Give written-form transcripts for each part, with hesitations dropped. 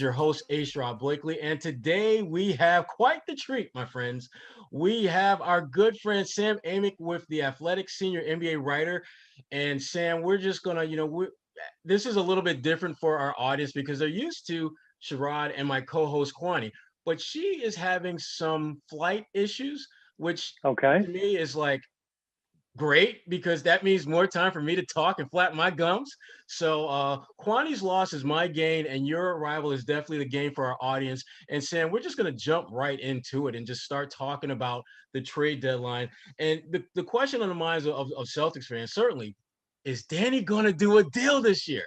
your host, Sherrod Blakely, and today we have quite the treat, my friends. We have our good friend Sam Amick with the Athletic senior NBA writer, and Sam, we're just gonna, this is a little bit different for our audience because they're used to Sherrod and my co-host Kwani, but she is having some flight issues, which Okay. to me is like great because that means more time for me to talk and flatten my gums. So Kwani's loss is my gain, and your arrival is definitely the gain for our audience. And Sam, we're just going to jump right into it and just start talking about the trade deadline. And the question on the minds of Celtics fans certainly is Danny going to do a deal this year?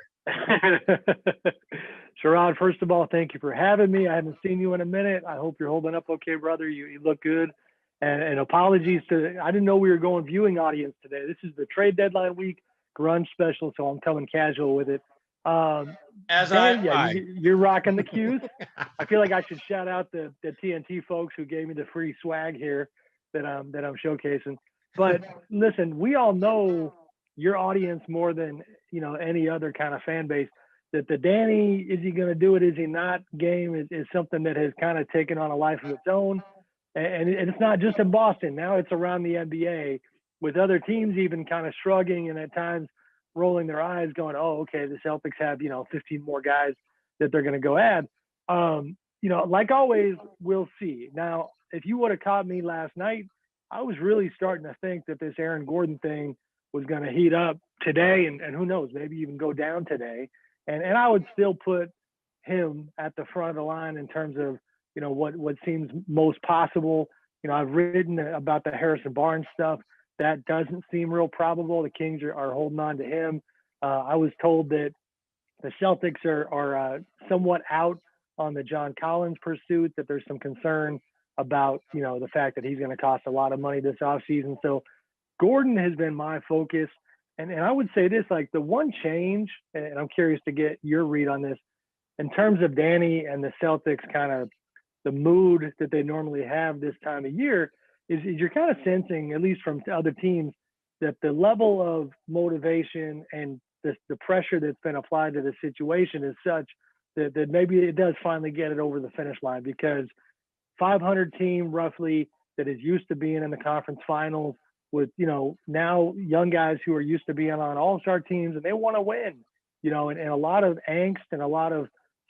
Sherrod, first of all, thank you for having me. I haven't seen you in a minute. I hope you're holding up okay, brother. You look good. And apologies to, I didn't know we were going viewing audience today. This is the trade deadline week grunge special, so I'm coming casual with it. As Dan, yeah, I you're rocking the cues. I feel like I should shout out the TNT folks who gave me the free swag here that I'm showcasing. But listen, we all know your audience more than any other kind of fan base. That the Danny, is he going to do it? Is he not? Game is something that has kind of taken on a life of its own, and it's not just in Boston. Now it's around the NBA, with other teams even kind of shrugging and at times rolling their eyes, going, "Oh, okay, the Celtics have 15 more guys that they're going to go add." Like always, we'll see. Now, if you would have caught me last night, I was really starting to think that this Aaron Gordon thing was going to heat up today, and who knows, maybe even go down today. And I would still put him at the front of the line in terms of what seems most possible. I've written about the Harrison Barnes stuff. That doesn't seem real probable. The Kings are holding on to him. I was told that the Celtics are somewhat out on the John Collins pursuit, that there's some concern about the fact that he's going to cost a lot of money this offseason. So Gordon has been my focus. And I would say this, like the one change, and I'm curious to get your read on this, in terms of Danny and the Celtics kind of the mood that they normally have this time of year, is you're kind of sensing, at least from other teams, that the level of motivation and the pressure that's been applied to the situation is such that maybe it does finally get it over the finish line, because 500 team roughly that is used to being in the conference finals, with now young guys who are used to being on all-star teams, and they want to win, and a lot of angst and a lot of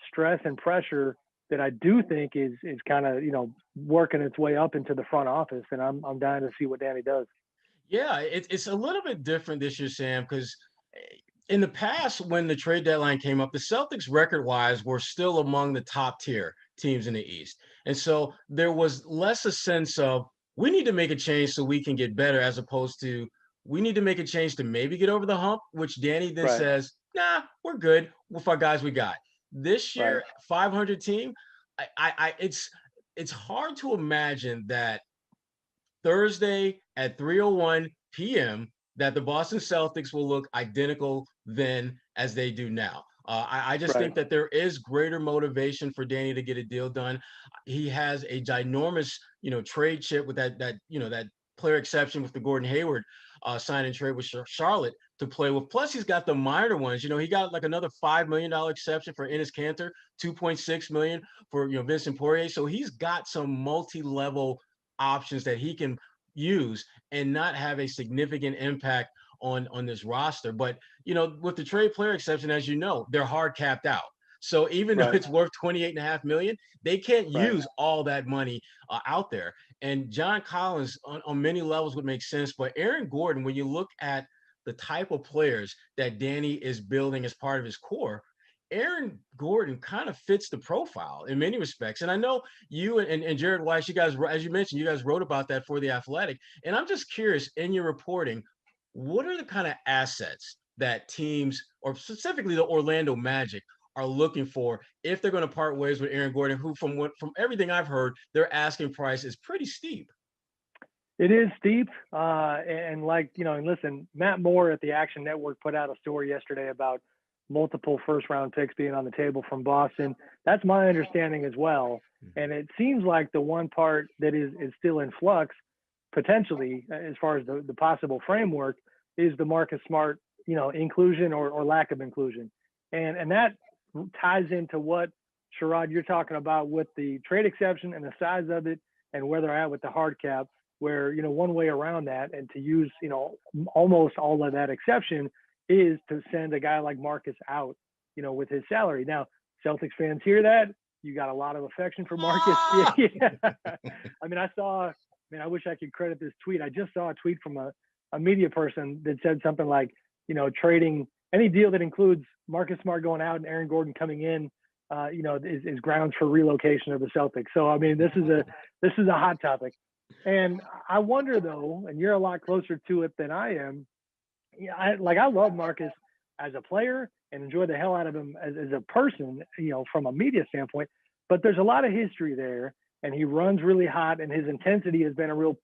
stress and pressure that I do think is kind of working its way up into the front office, and I'm dying to see what Danny does. Yeah, it's a little bit different this year, Sam, because in the past, when the trade deadline came up, the Celtics record-wise were still among the top tier teams in the East. And so there was less a sense of we need to make a change so we can get better, as opposed to we need to make a change to maybe get over the hump, which Danny then Right, says, nah, we're good with our guys we got. This right, year, 500 team, it's hard to imagine that Thursday at 3:01 p.m. that the Boston Celtics will look identical then as they do now. I just right. think that there is greater motivation for Danny to get a deal done. He has a ginormous, trade chip with that player exception with the Gordon Hayward sign and trade with Charlotte to play with. Plus, he's got the minor ones. He got like another $5 million exception for Enes Kanter, 2.6 million for Vincent Poirier. So he's got some multi-level options that he can use and not have a significant impact on this roster. But with the trade player exception, as you know, they're hard capped out. So even though Right, it's worth 28.5 million, they can't right. use all that money out there. And John Collins on many levels would make sense. But Aaron Gordon, when you look at the type of players that Danny is building as part of his core, Aaron Gordon kind of fits the profile in many respects. And I know you and Jared Weiss, you guys, as you mentioned, you guys wrote about that for The Athletic. And I'm just curious, in your reporting, what are the kind of assets that teams, or specifically the Orlando Magic, are looking for if they're going to part ways with Aaron Gordon, who, from everything I've heard, their asking price is pretty steep? It is steep, and and listen, Matt Moore at the Action Network put out a story yesterday about multiple first-round picks being on the table from Boston. That's my understanding as well, and it seems like the one part that is still in flux, potentially, as far as the possible framework, is the Marcus Smart, inclusion or lack of inclusion, and that ties into what Sherrod, you're talking about with the trade exception and the size of it and where they're at with the hard cap, where, one way around that and to use, almost all of that exception is to send a guy like Marcus out, with his salary. Now, Celtics fans hear that. You got a lot of affection for Marcus. Yeah. I wish I could credit this tweet. I just saw a tweet from a media person that said something like, trading any deal that includes Marcus Smart going out and Aaron Gordon coming in, is grounds for relocation of the Celtics. So, this is a hot topic. And I wonder though, and you're a lot closer to it than I am. I love Marcus as a player and enjoy the hell out of him as a person, from a media standpoint, but there's a lot of history there and he runs really hot and his intensity has been a real,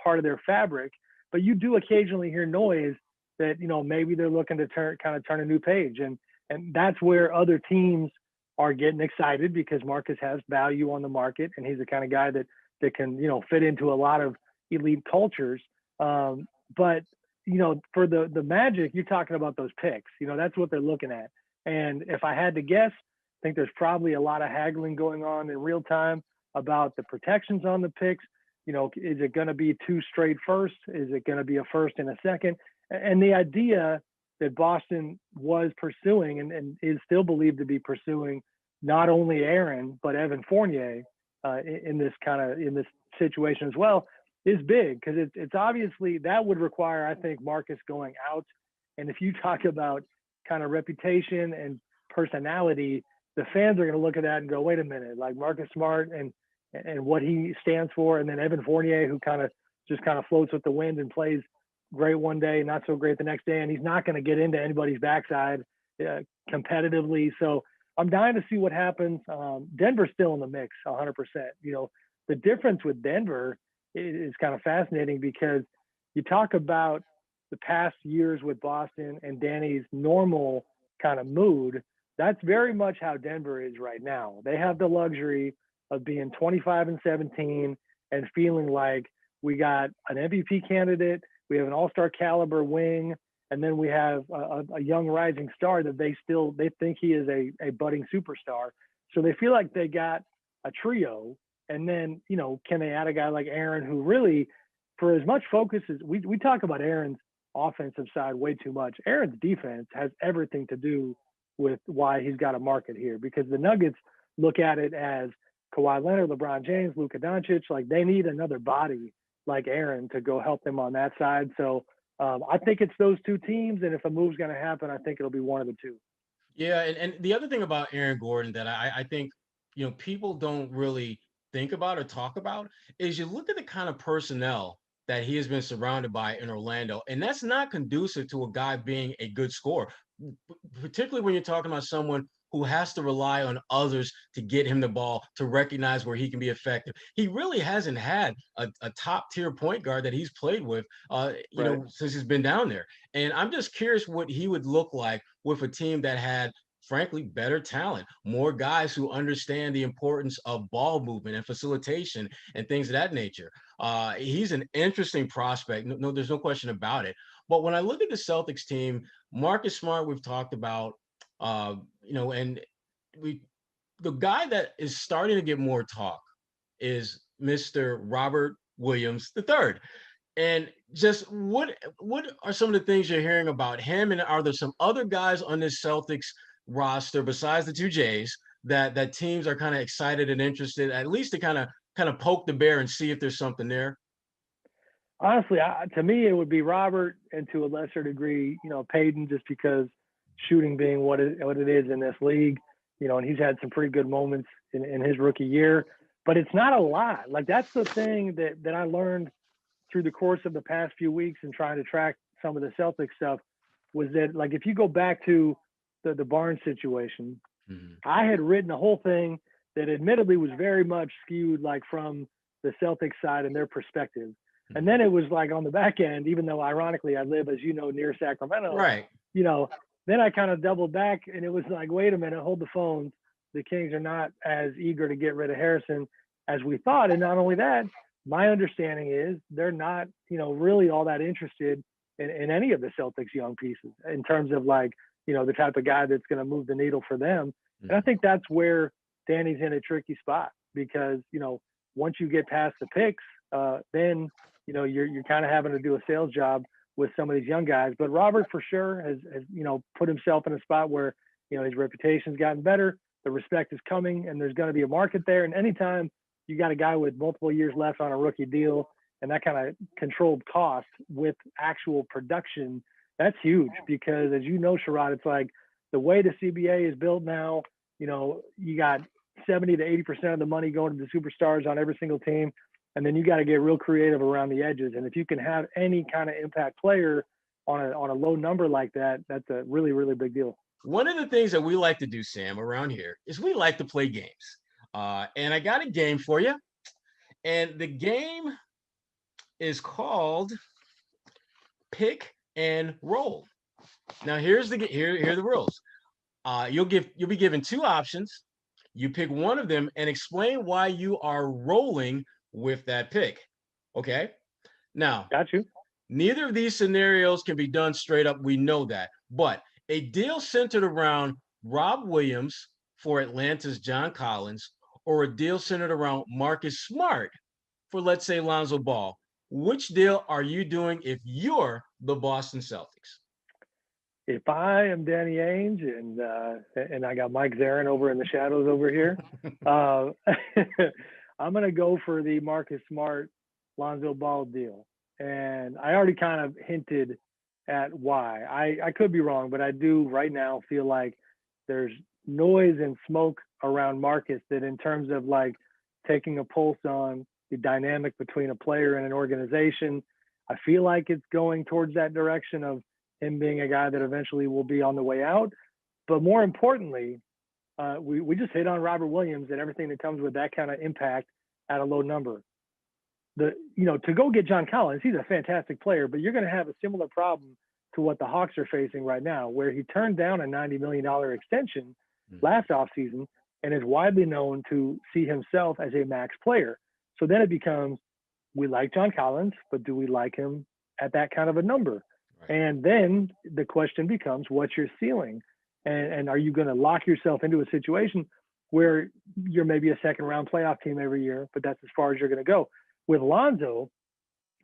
part of their fabric. But you do occasionally hear noise that, maybe they're looking to turn a new page. And that's where other teams are getting excited because Marcus has value on the market and he's the kind of guy that can, fit into a lot of elite cultures. But, for the Magic, you're talking about those picks, that's what they're looking at. And if I had to guess, I think there's probably a lot of haggling going on in real time about the protections on the picks. Is it going to be 2 straight firsts? Is it going to be a first and a second? And the idea that Boston was pursuing and is still believed to be pursuing not only Aaron, but Evan Fournier in this situation as well is big because it's obviously that would require, I think, Marcus going out. And if you talk about kind of reputation and personality, the fans are going to look at that and go, wait a minute, like Marcus Smart and what he stands for. And then Evan Fournier, who just floats with the wind and plays great one day, not so great the next day. And he's not going to get into anybody's backside competitively. So I'm dying to see what happens. Denver's still in the mix 100%. The difference with Denver is kind of fascinating because you talk about the past years with Boston and Danny's normal kind of mood. That's very much how Denver is right now. They have the luxury of being 25-17 and feeling like we got an MVP candidate, we have an all-star caliber wing, and then we have a young rising star that they think he is a budding superstar. So they feel like they got a trio. And then, can they add a guy like Aaron who really, for as much focus as we talk about Aaron's offensive side way too much. Aaron's defense has everything to do with why he's got a market here because the Nuggets look at it as Kawhi Leonard, LeBron James, Luka Doncic, like they need another body like Aaron to go help them on that side. So I think it's those two teams. And if a move's going to happen, I think it'll be one of the two. Yeah. And the other thing about Aaron Gordon that I think, people don't really think about or talk about is you look at the kind of personnel that he has been surrounded by in Orlando. And that's not conducive to a guy being a good scorer, particularly when you're talking about someone who has to rely on others to get him the ball, to recognize where he can be effective. He really hasn't had a top tier point guard that he's played with, since he's been down there. And I'm just curious what he would look like with a team that had, frankly, better talent, more guys who understand the importance of ball movement and facilitation and things of that nature. He's an interesting prospect. No, there's no question about it. But when I look at the Celtics team, Marcus Smart, we've talked about, and the guy that is starting to get more talk is Mr. Robert Williams III. And just what are some of the things you're hearing about him? And are there some other guys on this Celtics roster besides the two J's that teams are kind of excited and interested, at least to kind of poke the bear and see if there's something there? Honestly, to me, it would be Robert, and to a lesser degree, Payton, just because shooting being what it is in this league, and he's had some pretty good moments in his rookie year, but it's not a lot. Like that's the thing that I learned through the course of the past few weeks and trying to track some of the Celtics stuff was that, like, if you go back to the Barnes situation, I had written a whole thing that admittedly was very much skewed like from the Celtics side and their perspective. And then it was like on the back end, even though ironically I live, as you know, near Sacramento, right? Then I kind of doubled back and it was like, wait a minute, hold the phone. The Kings are not as eager to get rid of Harrison as we thought. And not only that, my understanding is they're not, really all that interested in any of the Celtics young pieces in terms of like, the type of guy that's going to move the needle for them. And I think that's where Danny's in a tricky spot because, once you get past the picks, then, you're kind of having to do a sales job with some of these young guys. But Robert for sure has put himself in a spot where, his reputation's gotten better, the respect is coming, and there's going to be a market there. And anytime you got a guy with multiple years left on a rookie deal and that kind of controlled cost with actual production, that's huge because, as you know, Sherrod, it's like the way the CBA is built now, you got 70 to 80% of the money going to the superstars on every single team. And then you got to get real creative around the edges. And if you can have any kind of impact player on a low number like that, that's a really, really big deal. One of the things that we like to do, Sam, around here is we like to play games. And I got a game for you. And the game is called Pick and Roll. Now, here are the rules. You'll be given two options. You pick one of them and explain why you are rolling with that pick. Okay? Now, got you. Neither of these scenarios can be done straight up. We know that. But a deal centered around Rob Williams for Atlanta's John Collins, or a deal centered around Marcus Smart for, let's say, Lonzo Ball. Which deal are you doing if you're the Boston Celtics? If I am Danny Ainge and I got Mike Zarin over in the shadows over here, I'm going to go for the Marcus Smart Lonzo Ball deal. And I already kind of hinted at why. I could be wrong, but I do right now feel like there's noise and smoke around Marcus that, in terms of like taking a pulse on the dynamic between a player and an organization, I feel like it's going towards that direction of him being a guy that eventually will be on the way out. But more importantly, we just hit on Robert Williams and everything that comes with that kind of impact at a low number. To go get John Collins, he's a fantastic player, but you're going to have a similar problem to what the Hawks are facing right now, where he turned down a $90 million extension last offseason and is widely known to see himself as a max player. So then it becomes, we like John Collins, but do we like him at that kind of a number? Right. And then the question becomes, what's your ceiling? And are you going to lock yourself into a situation where you're maybe a second round playoff team every year, but that's as far as you're going to go? With Lonzo,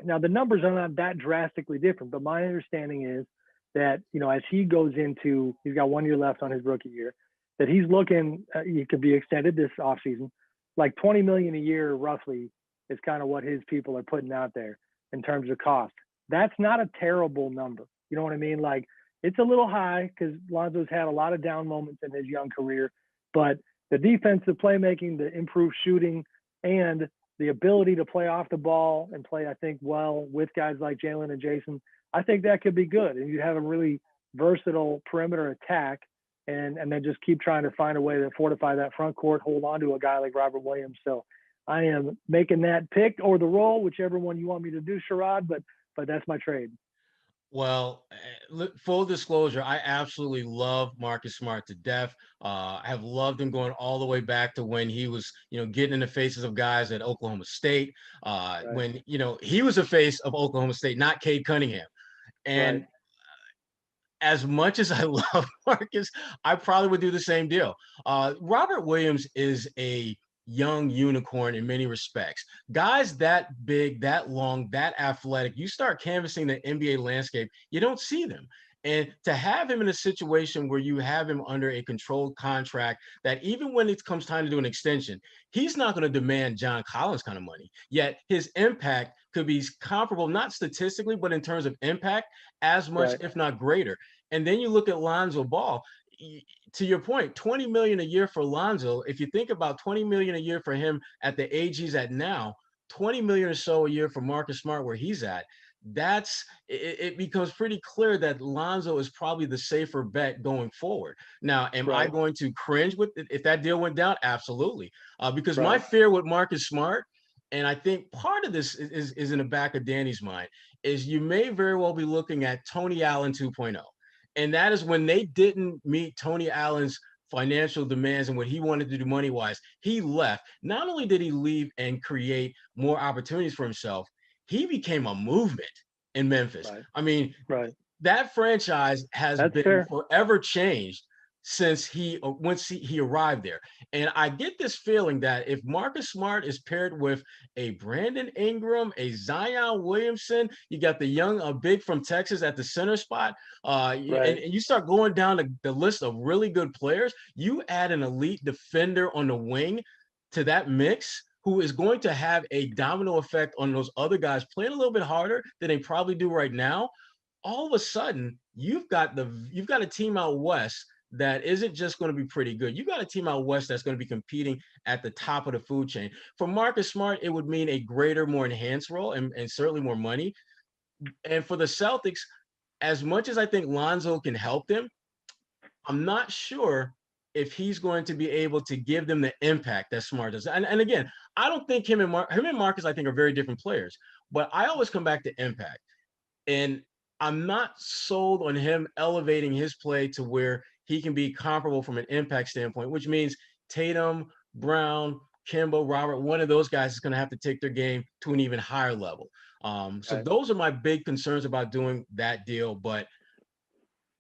now the numbers are not that drastically different, but my understanding is that, as he goes into, he's got 1 year left on his rookie year, that he's looking, he could be extended this offseason, like $20 million a year roughly is kind of what his people are putting out there in terms of cost. That's not a terrible number. You know what I mean? Like, it's a little high because Lonzo's had a lot of down moments in his young career, but the defensive playmaking, the improved shooting, and the ability to play off the ball and play, I think, well with guys like Jalen and Jason, I think that could be good. And you'd have a really versatile perimeter attack and then just keep trying to find a way to fortify that front court, hold on to a guy like Robert Williams. So I am making that pick or the roll, whichever one you want me to do, Sherrod, but that's my trade. Well, full disclosure, I absolutely love Marcus Smart to death. I have loved him going all the way back to when he was, getting in the faces of guys at Oklahoma State, right. When, he was a face of Oklahoma State, not Cade Cunningham. And right. As much as I love Marcus, I probably would do the same deal. Robert Williams is a young unicorn in many respects. Guys that big, that long, that athletic, you start canvassing the NBA landscape, you don't see them. And to have him in a situation where you have him under a controlled contract that even when it comes time to do an extension, he's not going to demand John Collins kind of money. Yet his impact could be comparable, not statistically, but in terms of impact, as much, right. if not greater. And then you look at Lonzo Ball. To your point, $20 million a year for Lonzo. If you think about $20 million a year for him at the age he's at now, $20 million or so a year for Marcus Smart where he's at, it becomes pretty clear that Lonzo is probably the safer bet going forward. Now, am right. I going to cringe with it if that deal went down? Absolutely. Because right. my fear with Marcus Smart, and I think part of this is in the back of Danny's mind, is you may very well be looking at Tony Allen 2.0. And that is when they didn't meet Tony Allen's financial demands and what he wanted to do money-wise, he left. Not only did he leave and create more opportunities for himself, he became a movement in Memphis. Right. I mean, right. that franchise has been forever changed since he arrived there. And I get this feeling that if Marcus Smart is paired with a Brandon Ingram, a Zion Williamson, you got the young big from Texas at the center spot, and you start going down the list of really good players, you add an elite defender on the wing to that mix, who is going to have a domino effect on those other guys playing a little bit harder than they probably do right now. All of a sudden, you've got a team out west that isn't just going to be pretty good. You got a team out west that's going to be competing at the top of the food chain. For Marcus Smart, it would mean a greater, more enhanced role and certainly more money. And for the Celtics, as much as I think Lonzo can help them, I'm not sure if he's going to be able to give them the impact that Smart does. And again, I don't think him and Marcus, I think, are very different players. But I always come back to impact. And I'm not sold on him elevating his play to where he can be comparable from an impact standpoint, which means Tatum, Brown, Kimbo, Robert, one of those guys is going to have to take their game to an even higher level. So those are my big concerns about doing that deal. But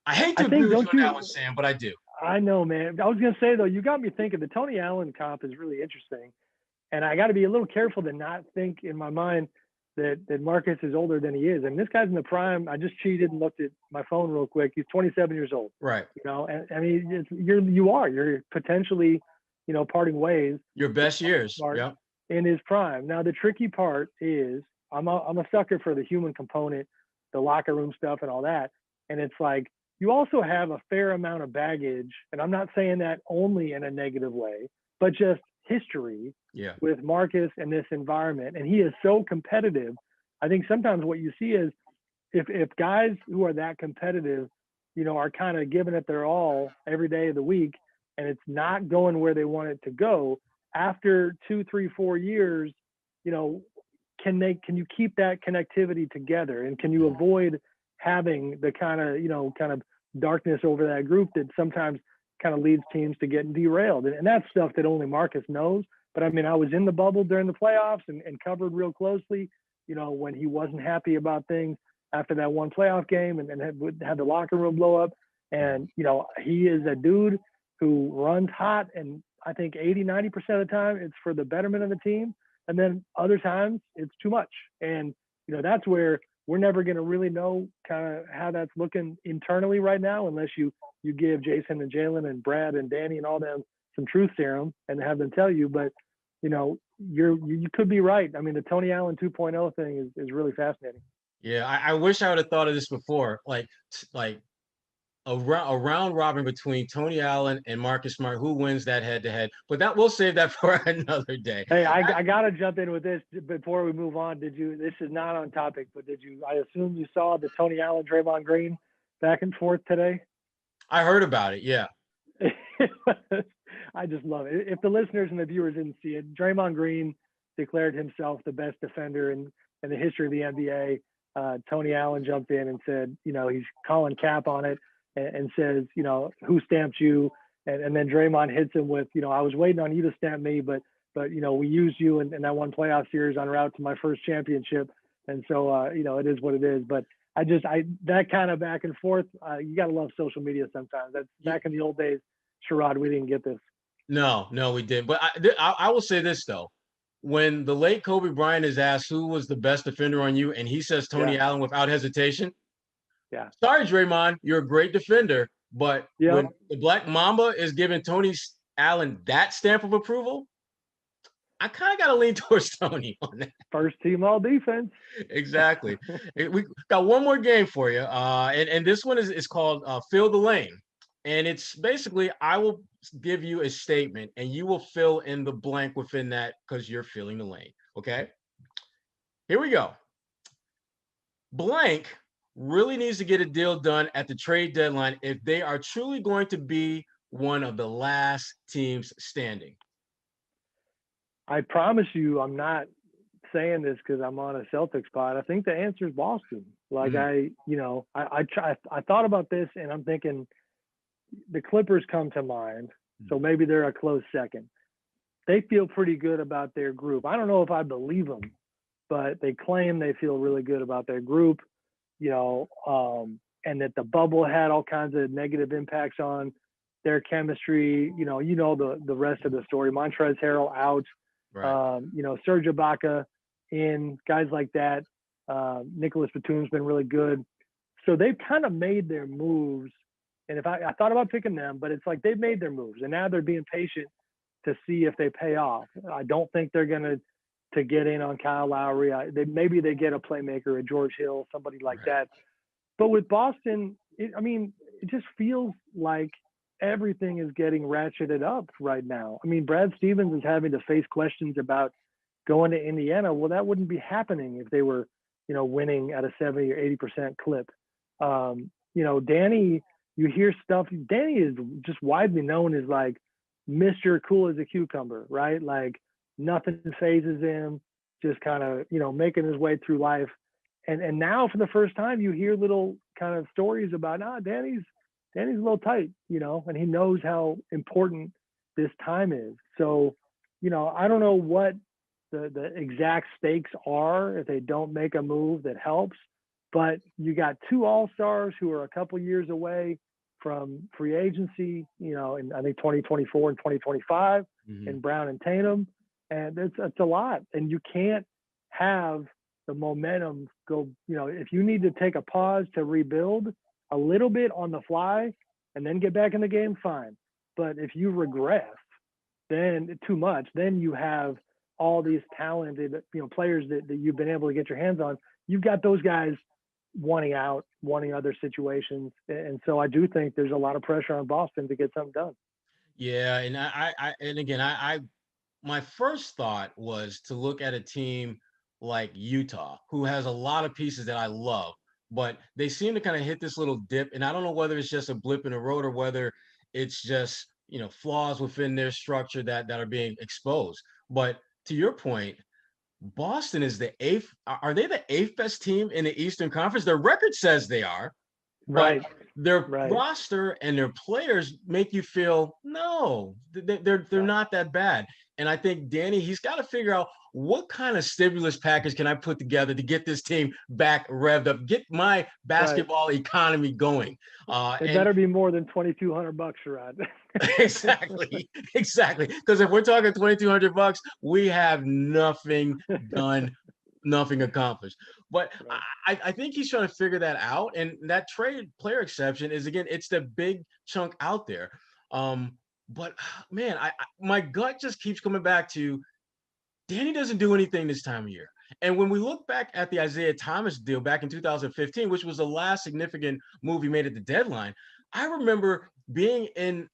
I hate to agree with you on that one, Sam, but I do. I know, man. I was going to say, though, you got me thinking the Tony Allen comp is really interesting. And I got to be a little careful to not think in my mind that Marcus is older than he is. And this guy's in the prime. I just cheated and looked at my phone real quick. He's 27 years old. Right. You know, and I mean, you're potentially, you know, parting ways. Your best years. Yeah. In his prime. Now, the tricky part is I'm a sucker for the human component, the locker room stuff and all that. And it's like, you also have a fair amount of baggage. And I'm not saying that only in a negative way, but just history with Marcus and this environment. And he is so competitive. I think sometimes what you see is if guys who are that competitive, you know, are kind of giving it their all every day of the week, and it's not going where they want it to go, after 2, 3, 4 years, you know, can you keep that connectivity together? And can you avoid having the kind of darkness over that group that sometimes kind of leads teams to get derailed? And that's stuff that only Marcus knows. But I mean, I was in the bubble during the playoffs and covered real closely, you know, when he wasn't happy about things after that one playoff game and had the locker room blow up. And, you know, he is a dude who runs hot. And I think 80-90% of the time it's for the betterment of the team. And then other times it's too much. And, you know, that's where we're never going to really know kind of how that's looking internally right now, unless you give Jason and Jalen and Brad and Danny and all them some truth serum and have them tell you. But, you know, you could be right. I mean, the Tony Allen 2.0 thing is really fascinating. Yeah, I wish I would have thought of this before. Like a round robin between Tony Allen and Marcus Smart, who wins that head-to-head. But we'll save that for another day. Hey, I got to jump in with this before we move on. This is not on topic, but I assume you saw the Tony Allen, Draymond Green back and forth today? I heard about it, yeah. I just love it. If the listeners and the viewers didn't see it, Draymond Green declared himself the best defender in the history of the NBA. Tony Allen jumped in and said, you know, he's calling cap on it and says, you know, who stamped you? And then Draymond hits him with, you know, I was waiting on you to stamp me, but you know, we used you in that one playoff series en route to my first championship. And so, you know, it is what it is. But that kind of back and forth, you got to love social media sometimes. That's back in the old days, Sherrod, we didn't get this. No, we didn't. But I will say this, though. When the late Kobe Bryant is asked who was the best defender on you, and he says Tony Allen without hesitation. Yeah. Sorry, Draymond, you're a great defender. But when the Black Mamba is giving Tony Allen that stamp of approval, I kind of got to lean towards Tony on that. First team all defense. Exactly. We got one more game for you. And this one is called Fill the Lane. And it's basically, I will give you a statement and you will fill in the blank within that because you're filling the lane. Okay? Here we go. Blank really needs to get a deal done at the trade deadline if they are truly going to be one of the last teams standing. I promise you, I'm not saying this because I'm on a Celtics spot. I think the answer is Boston. Like I thought about this and I'm thinking the Clippers come to mind. So maybe they're a close second. They feel pretty good about their group. I don't know if I believe them, but they claim they feel really good about their group, you know, and that the bubble had all kinds of negative impacts on their chemistry. The rest of the story. Montrezl Harrell out. Right. Serge Ibaka in, guys like that. Nicholas Batum's been really good. So they've kind of made their moves. And if I thought about picking them, but it's like they've made their moves, and now they're being patient to see if they pay off. I don't think they're going to get in on Kyle Lowry. Maybe they get a playmaker, a George Hill, somebody like that. But with Boston, it just feels like everything is getting ratcheted up right now. I mean, Brad Stevens is having to face questions about going to Indiana. Well, that wouldn't be happening if they were, winning at a 70 or 80% clip. Danny, you hear stuff. Danny is just widely known as like Mr. Cool as a cucumber, right? Like nothing phases him, just kind of, making his way through life. And now for the first time, you hear little kind of stories about, Danny's a little tight, and he knows how important this time is. So, I don't know what the exact stakes are if they don't make a move that helps, but you got two all-stars who are a couple years away from free agency, in I think 2024 and 2025, and Brown and Tatum. And it's a lot. And you can't have the momentum go, if you need to take a pause to rebuild a little bit on the fly and then get back in the game, fine. But if you regress, then too much, then you have all these talented, players that you've been able to get your hands on. You've got those guys wanting out, wanting other situations. And so I do think there's a lot of pressure on Boston to get something done. Yeah. And my first thought was to look at a team like Utah, who has a lot of pieces that I love, but they seem to kind of hit this little dip. And I don't know whether it's just a blip in the road or whether it's just, flaws within their structure that are being exposed. But to your point, Boston is the eighth. Are they the eighth best team in the Eastern Conference? Their record says they are, but their roster and their players make you feel no, they're not that bad. And I think Danny, he's got to figure out what kind of stimulus package can I put together to get this team back revved up, get my basketball economy going. It better be more than $2,200, Sherrod. Exactly. Because if we're talking $2,200, we have nothing done, nothing accomplished. But I think he's trying to figure that out. And that trade player exception is, again, it's the big chunk out there. But man, my gut just keeps coming back to Danny doesn't do anything this time of year. And when we look back at the Isaiah Thomas deal back in 2015, which was the last significant move he made at the deadline, I remember being in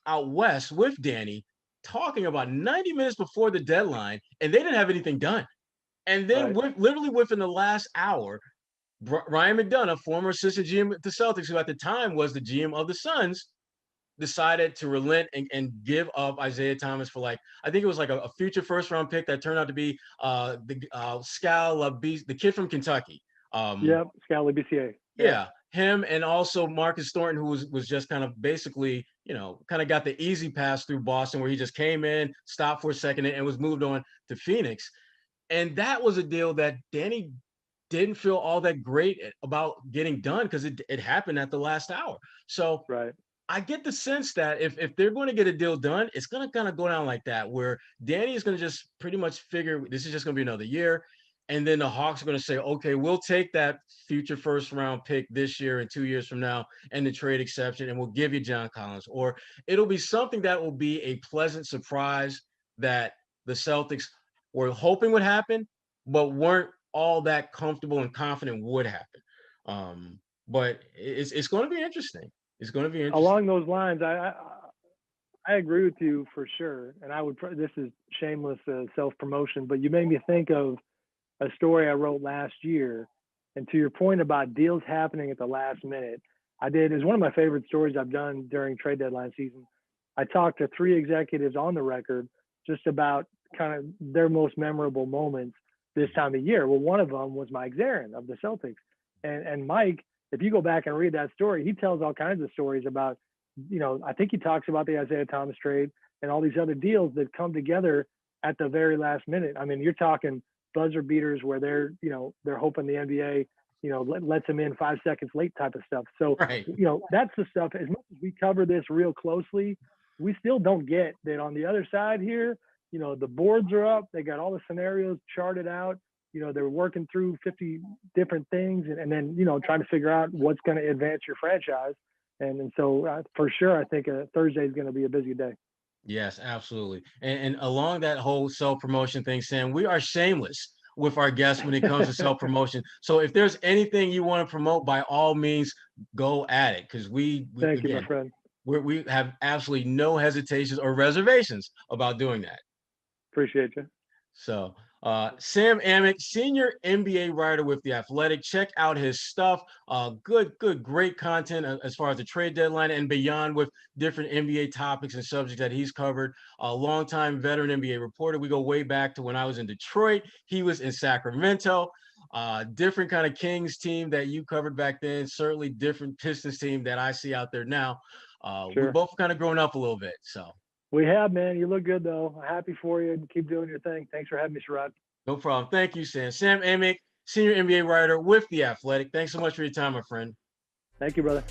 out west with Danny talking about 90 minutes before the deadline, and they didn't have anything done. And then literally within the last hour, Ryan McDonough, former assistant GM at the Celtics, who at the time was the GM of the Suns, decided to relent and give up Isaiah Thomas for I think it was like a future first round pick that turned out to be the kid from Kentucky. Scala BCA. Yeah, him, and also Marcus Thornton, who was just kind of basically, kind of got the easy pass through Boston, where he just came in, stopped for a second, and was moved on to Phoenix. And that was a deal that Danny didn't feel all that great about getting done because it happened at the last hour. So I get the sense that if they're going to get a deal done, it's going to kind of go down like that, where Danny is going to just pretty much figure this is just going to be another year. And then the Hawks are going to say, okay, we'll take that future first round pick this year and 2 years from now and the trade exception, and we'll give you John Collins. Or it'll be something that will be a pleasant surprise that the Celtics were hoping would happen, but weren't all that comfortable and confident would happen. But it's going to be interesting. It's going to be interesting. Along those lines, I agree with you for sure. And this is shameless self-promotion, but you made me think of a story I wrote last year. And to your point about deals happening at the last minute, it was one of my favorite stories I've done during trade deadline season. I talked to 3 executives on the record just about kind of their most memorable moments this time of year. Well, one of them was Mike Zarin of the Celtics. And Mike, if you go back and read that story, he tells all kinds of stories about, I think he talks about the Isaiah Thomas trade and all these other deals that come together at the very last minute. I mean, you're talking buzzer beaters where they're hoping the NBA lets him in 5 seconds late type of stuff. So, right. That's the stuff. As much as we cover this real closely, we still don't get that on the other side here. The boards are up. They got all the scenarios charted out. They're working through 50 different things and then, trying to figure out what's going to advance your franchise. And so for sure, I think Thursday is going to be a busy day. Yes, absolutely. And along that whole self-promotion thing, Sam, we are shameless with our guests when it comes to self-promotion. So if there's anything you want to promote, by all means, go at it. Because Thank you, my friend. We have absolutely no hesitations or reservations about doing that. Appreciate you. So Sam Amick, senior NBA writer with The Athletic. Check out his stuff. Great content as far as the trade deadline and beyond with different NBA topics and subjects that he's covered. A longtime veteran NBA reporter. We go way back to when I was in Detroit. He was in Sacramento. Different kind of Kings team that you covered back then. Certainly different Pistons team that I see out there now. Sure. We both kind of grown up a little bit, so. We have, man. You look good, though. Happy for you. Keep doing your thing. Thanks for having me, Sherrod. No problem. Thank you, Sam. Sam Amick, senior NBA writer with The Athletic. Thanks so much for your time, my friend. Thank you, brother.